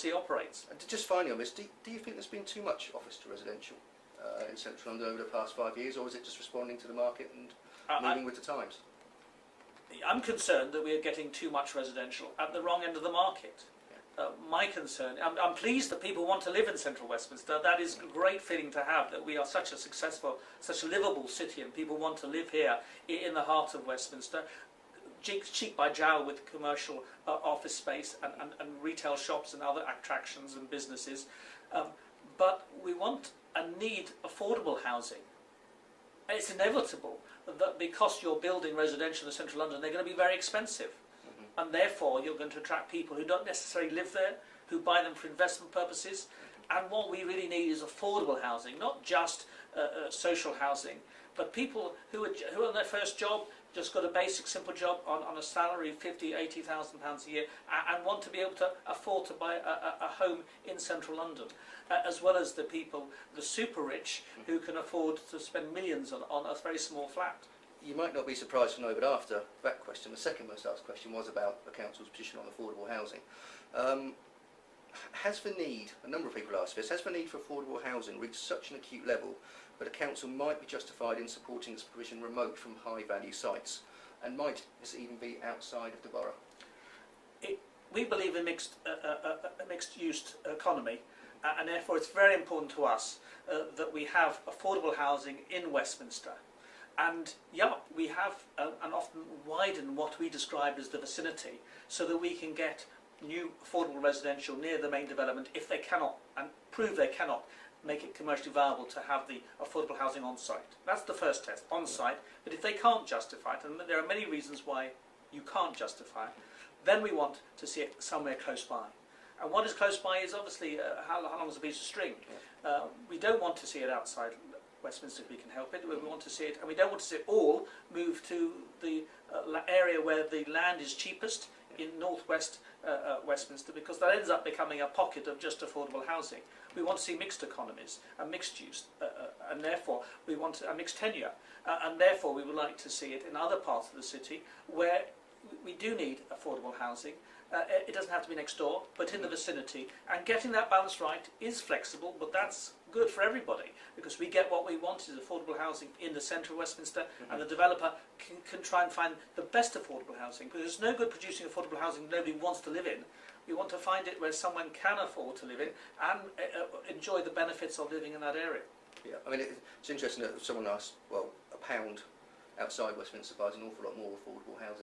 policy operates. And just finally on this, do you think there's been too much office to residential in central London over the past 5 years, or is it just responding to the market and moving with the times? I'm concerned that we are getting too much residential at the wrong end of the market. My concern, I'm pleased that people want to live in central Westminster. That is a great feeling to have, that we are such a successful, such a livable city, and people want to live here in the heart of Westminster, cheek by jowl with commercial office space and retail shops and other attractions and businesses. But we want and need affordable housing. It's inevitable that because you're building residential in central London, they're going to be very expensive. And therefore you're going to attract people who don't necessarily live there, who buy them for investment purposes. And what we really need is affordable housing, not just social housing, but people who are on their first job, just got a basic simple job on a salary of £50,000, £80,000 a year, and want to be able to afford to buy a home in central London, as well as the people, the super rich, who can afford to spend millions on a very small flat. You might not be surprised to know, but after that question, the second most asked question was about the council's position on affordable housing. Has the need, a number of people asked this, has the need for affordable housing reached such an acute level that a council might be justified in supporting its provision remote from high value sites, and might this even be outside of the borough? We believe in a mixed use economy, and therefore it's very important to us that we have affordable housing in Westminster. And yeah, we have and often widen what we describe as the vicinity, so that we can get new affordable residential near the main development if they cannot, and prove they cannot, make it commercially viable to have the affordable housing on site. That's the first test, on site. But if they can't justify it, and there are many reasons why you can't justify it, then we want to see it somewhere close by. And what is close by is obviously how long is a piece of string. We don't want to see it outside Westminster if we can help it. We want to see it, and we don't want to see it all move to the area where the land is cheapest in northwest Westminster, because that ends up becoming a pocket of just affordable housing. We want to see mixed economies and mixed use, and therefore we want a mixed tenure, and therefore we would like to see it in other parts of the city where we do need affordable housing. It doesn't have to be next door, but in the vicinity, and getting that balance right is flexible, but that's good for everybody, because we get what we want is affordable housing in the centre of Westminster, and the developer can try and find the best affordable housing, because it's no good producing affordable housing nobody wants to live in. We want to find it where someone can afford to live in and enjoy the benefits of living in that area. Yeah, I mean, it's interesting that someone asked, well, £1 outside Westminster buys an awful lot more affordable housing